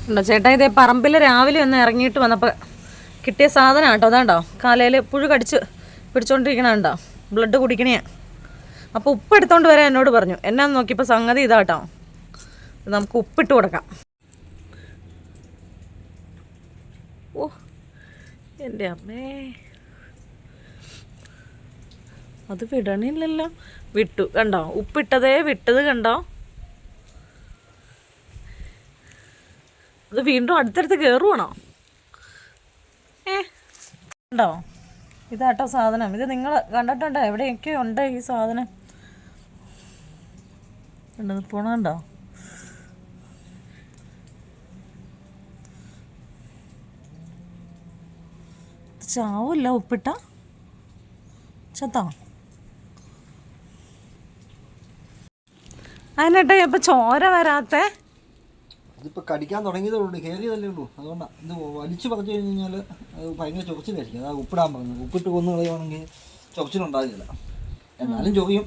ഉണ്ടോ ചേട്ടാ? ഇതേ പറമ്പിൽ രാവിലെ ഒന്ന് ഇറങ്ങിയിട്ട് വന്നപ്പോൾ കിട്ടിയ സാധനം കേട്ടോ. അതാണ്ടോ കാലയിൽ പുഴു കടിച്ച് പിടിച്ചോണ്ടിരിക്കണുണ്ടോ? ബ്ലഡ് കുടിക്കണേ. അപ്പോൾ ഉപ്പ് എടുത്തോണ്ട് വരാൻ എന്നോട് പറഞ്ഞു. എന്നാന്ന് നോക്കിയപ്പോൾ സംഗതി ഇതാട്ടോ. നമുക്ക് ഉപ്പിട്ട് കൊടുക്കാം. ഓ എൻ്റെ അമ്മേ, അത് വിടണില്ലല്ലോ. വിട്ടു കണ്ടോ? ഉപ്പിട്ടതേ വിട്ടത് കണ്ടോ? അത് വീണ്ടും അടുത്തടുത്ത് കയറുവാണോ? ഉണ്ടോ? ഇതാട്ടോ സാധനം. ഇത് നിങ്ങൾ കണ്ടിട്ടുണ്ടോ? എവിടെയൊക്കെ ഉണ്ട് ഈ സാധനം. ഉണ്ടോ? പോണുണ്ടോ? ചാവില്ല ഉപ്പിട്ട ചത്താ. അതിനട്ടെ ഇപ്പം ചോര വരാത്തെ? ഇതിപ്പോൾ കടിക്കാൻ തുടങ്ങിയതേ ഉള്ളൂ, കയറിയതല്ലേ ഉള്ളൂ. അതുകൊണ്ടാണ് ഇത് വലിച്ചു പറഞ്ഞു കഴിഞ്ഞാൽ അത് ഭയങ്കര ചൊറിച്ചിലായിരിക്കും. അതാ ഉപ്പിടാൻ പറഞ്ഞത്. ഉപ്പിട്ട് കൊന്നു കളയുവാണെങ്കിൽ ചൊറിച്ചിലുണ്ടാകില്ല. എന്നാലും ചൊറിയും.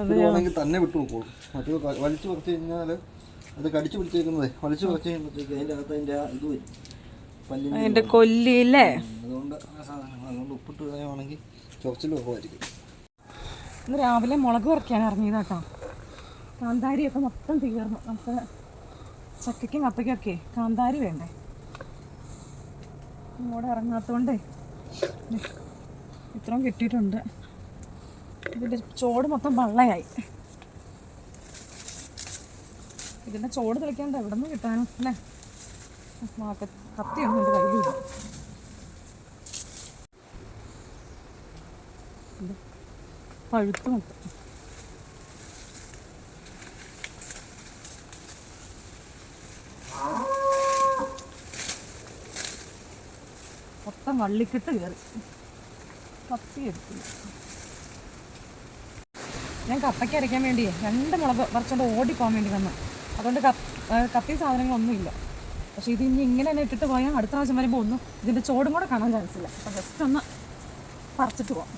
ഇടുവാണെങ്കിൽ തന്നെ വിട്ടു നോക്കുള്ളൂ. മറ്റു വലിച്ചു പറിച്ചു കഴിഞ്ഞാൽ അത് കടിച്ചു പിടിച്ചേക്കുന്നത് വലിച്ചു പറിച്ചു കഴിയുമ്പോഴത്തേക്ക് അതിൻ്റെ അകത്ത് അതിൻ്റെ ഇത് വരും, അതിൻ്റെ കൊല്ലിയില്ലേ. അതുകൊണ്ട് ആ സാധനങ്ങൾ അതുകൊണ്ട് ഉപ്പിട്ട് കളയുവാണെങ്കിൽ ചൊറിച്ചിൽ കുറവായിരിക്കും. ഇന്ന് രാവിലെ മുളക് പറിക്കാൻ ഇറങ്ങിയതാട്ടോ. കാന്താരിയൊക്കെ മൊത്തം തീർന്നു. നമുക്ക് ചക്കയ്ക്കും കപ്പയ്ക്കൊക്കെ കാന്താരി വേണ്ടേ. ഇങ്ങോട്ട് ഇറങ്ങാത്തതുകൊണ്ടേ ഇത്രയും കിട്ടിയിട്ടുണ്ട്. ഇതിൻ്റെ ചോട് മൊത്തം വള്ളയായി. ഇതിൻ്റെ ചോട് തെളിക്കാണ്ട് എവിടെ നിന്ന് കിട്ടാനും അല്ലേ. കത്തിയൊന്നും എൻ്റെ കയ്യിലില്ല. പഴുത്ത് മൊത്തം മൊത്തം വള്ളിക്കെട്ട് കയറി. കത്തി എടുത്തില്ല. ഞാൻ കപ്പയ്ക്ക് അരയ്ക്കാൻ വേണ്ടിയേ 2 മുളക് പറിച്ചുകൊണ്ട് ഓടിപ്പോകാൻ വേണ്ടി വന്നു. അതുകൊണ്ട് കത്തി സാധനങ്ങളൊന്നുമില്ല. പക്ഷേ ഇത് ഇനി ഇങ്ങനെ തന്നെ ഇട്ടിട്ട് പോയാൽ അടുത്ത പ്രാവശ്യം വരുമ്പോൾ ഒന്നും ഇതിൻ്റെ ചോടും കൂടെ കാണാൻ ചാൻസ് ഇല്ല. അപ്പം ജസ്റ്റ് ഒന്ന് പറിച്ചിട്ട് പോവാം.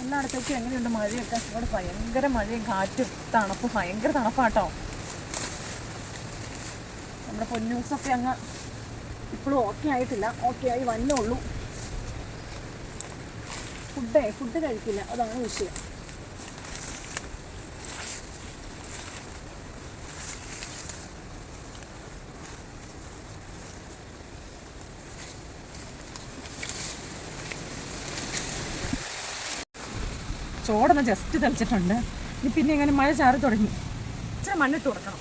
എല്ലായിടത്തേക്കും എങ്ങനെയുണ്ട് മഴയൊക്കെ? ഇവിടെ ഭയങ്കര മഴയും കാറ്റും തണുപ്പ്, ഭയങ്കര തണുപ്പാട്ടോ. നമ്മുടെ പൊന്നൂസൊക്കെ അങ്ങ് ഇപ്പോഴും ഓക്കെ ആയിട്ടില്ല. ഓക്കെ ആയി വന്നുള്ളൂ. ഫുഡ് കഴിക്കില്ല, അതാണ് വിഷയം. ചോടൊന്ന് ജസ്റ്റ് തെളിച്ചിട്ടുണ്ട്. ഇനി പിന്നെ ഇങ്ങനെ മഴ ചാറി തുടങ്ങി. ഇച്ചിരി മണ്ണിട്ട് കൊടുക്കണം.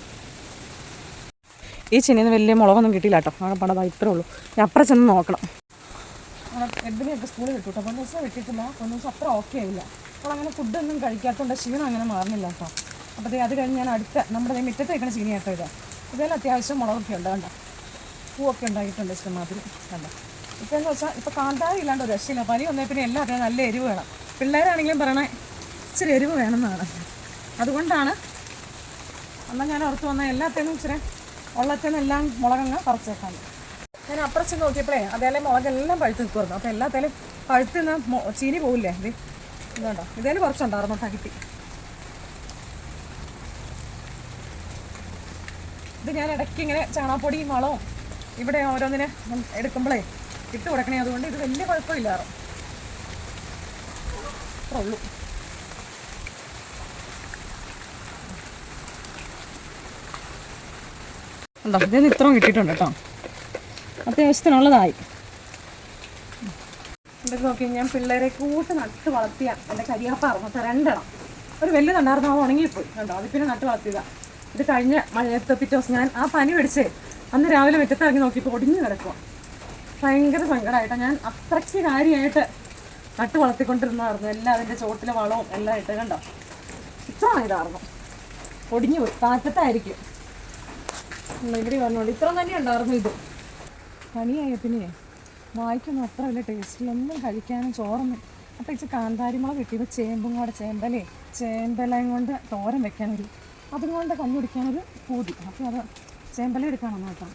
ഈ ചെന്നിന്ന് വലിയ മുളകൊന്നും കിട്ടിയില്ല കേട്ടോ. ആ പണതാ ഇത്രേ ഉള്ളൂ. ഞാൻ അപ്പുറം ചെന്ന് നോക്കണം. എഡിനെയൊക്കെ സ്കൂളിൽ വിട്ടു കേട്ടോ. 1 ദിവസം വിട്ടിട്ടില്ല. 1 ദിവസം അത്ര ഓക്കെ ആയില്ല. അപ്പോൾ അങ്ങനെ ഫുഡൊന്നും കഴിക്കാത്തതുകൊണ്ട് ക്ഷീണം അങ്ങനെ മാറുന്നില്ല കേട്ടോ. അപ്പോൾ അത് കഴിഞ്ഞ് ഞാൻ അടുത്ത നമ്മുടെ മുറ്റത്ത് വയ്ക്കണ ചീനി കേട്ടോ. ഇതിൽ അത്യാവശ്യം മുളകൊക്കെ ഉണ്ട് കണ്ടോ. പൂവൊക്കെ ഉണ്ടായിട്ടുണ്ട് ഇഷ്ടമാതിരി കണ്ടോ. ഇപ്പം എന്ന് വെച്ചാൽ ഇപ്പോൾ കാന്താരി ഇല്ലാണ്ട് ഒരു രക്ഷയില്ല. പനി വന്നേ പിന്നെ എല്ലാത്തിനും നല്ല എരിവ് വേണം. പിള്ളേരാണെങ്കിലും പറയണേ ഇച്ചിരി എരിവ് വേണമെന്നാണ്. അതുകൊണ്ടാണ് എന്നാൽ ഞാൻ ഓർത്ത് വന്നാൽ എല്ലാത്തിനും ഇച്ചിരി ഉള്ളത്തിനും എല്ലാം മുളകങ്ങ് പറിച്ചേക്കാൻ. ഞാൻ അപ്പുറച്ച് നോക്കിയപ്പോഴേ അതേലെ മുളകെല്ലാം പഴുത്ത് നിൽക്കുമായിരുന്നു. അപ്പോൾ എല്ലാത്തേലും പഴുത്ത് നിന്ന് ചീനി പോകില്ലേ. ഇതുണ്ടോ, ഇതേലും കുറച്ചുണ്ടായിരുന്നു തകിട്ടി. ഇത് ഞാൻ ഇടയ്ക്ക് ഇങ്ങനെ ചാണകപ്പൊടിയും വളവും ഇവിടെ ഓരോന്നിനെ എടുക്കുമ്പോഴേ ഇട്ട് കൊടുക്കണേ. അതുകൊണ്ട് ഇത് വലിയ കുഴപ്പമില്ലാറും അത്രേ ഉള്ളൂ. ഉണ്ടോ, ഇതിന് ഇത്രയും കിട്ടിയിട്ടുണ്ട് കേട്ടോ. അത്യാവശ്യത്തിനുള്ളതായി. ഇതൊക്കെ നോക്കി ഞാൻ പിള്ളേരെ കൂട്ട് നട്ട് വളർത്തിയ എൻ്റെ കരിയാപ്പായിരുന്നു 2 ഒരു വലുതുണ്ടായിരുന്നു. അത് ഉണങ്ങിപ്പോയി കണ്ടോ. അത് പിന്നെ നട്ട് വളർത്തിയതാണ്. ഇത് കഴിഞ്ഞ മഴയത്തെ പിറ്റേ ദിവസം ഞാൻ ആ പനി പിടിച്ച് അന്ന് രാവിലെ മുറ്റത്ത് ഇറങ്ങി നോക്കിയപ്പോൾ ഒടിഞ്ഞു കിടക്കുക. ഭയങ്കര സങ്കടമായിട്ടോ. ഞാൻ അത്രയ്ക്ക് കാര്യമായിട്ട് നട്ട് വളർത്തിക്കൊണ്ടിരുന്നായിരുന്നു. എല്ലാം അതിൻ്റെ ചോട്ടിലെ വളവും എല്ലാം ഇട്ട് കണ്ടോ. ഇത്ര ഇതായിരുന്നു. ഒടിഞ്ഞു പോയി. കാറ്റത്തായിരിക്കും ഇവിടെ പറഞ്ഞോണ്ട് ഇത്ര തന്നെ ഉണ്ടായിരുന്നു. ഇത് പനിയായ പിന്നെ വായിക്കൊന്നും അത്ര വലിയ ടേസ്റ്റിലൊന്നും കഴിക്കാനും ചോറൊന്നും. അപ്പോൾ ഇച്ചിരി കാന്താരിമുളക് കിട്ടിയപ്പോൾ ചേമ്പും കൂടെ ചേമ്പലയും കൊണ്ട് തോരൻ വെക്കാനൊരു അതുകൊണ്ട് കഞ്ഞി കുടിക്കാനൊരു പൂതി. അപ്പോൾ അത് ചേമ്പല എടുക്കാമെന്ന് കേട്ടോ.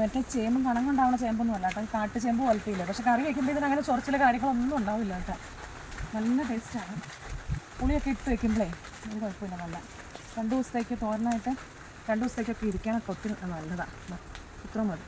മറ്റേ ചേമ്പും കണം കൊണ്ടാവണ ചേമ്പൊന്നും അല്ല കേട്ടോ, കാട്ടു ചേമ്പ് പോലത്തില്ല. പക്ഷെ കറി വയ്ക്കുമ്പോൾ ഇതിന് അങ്ങനെ ചൊറിച്ചിലെ കാര്യങ്ങളൊന്നും ഉണ്ടാവില്ല കേട്ടോ. നല്ല ടേസ്റ്റാണ്. പുളിയൊക്കെ ഇട്ട് വയ്ക്കുമ്പോഴേ ഒരു കുഴപ്പമില്ല. നല്ല 2 ദിവസത്തേക്ക് തോരനായിട്ട് 2 ദിവസത്തേക്കൊക്കെ ഇരിക്കാനൊക്കെ ഒത്തിരി നല്ലതാണ്. ഇത്ര മതി.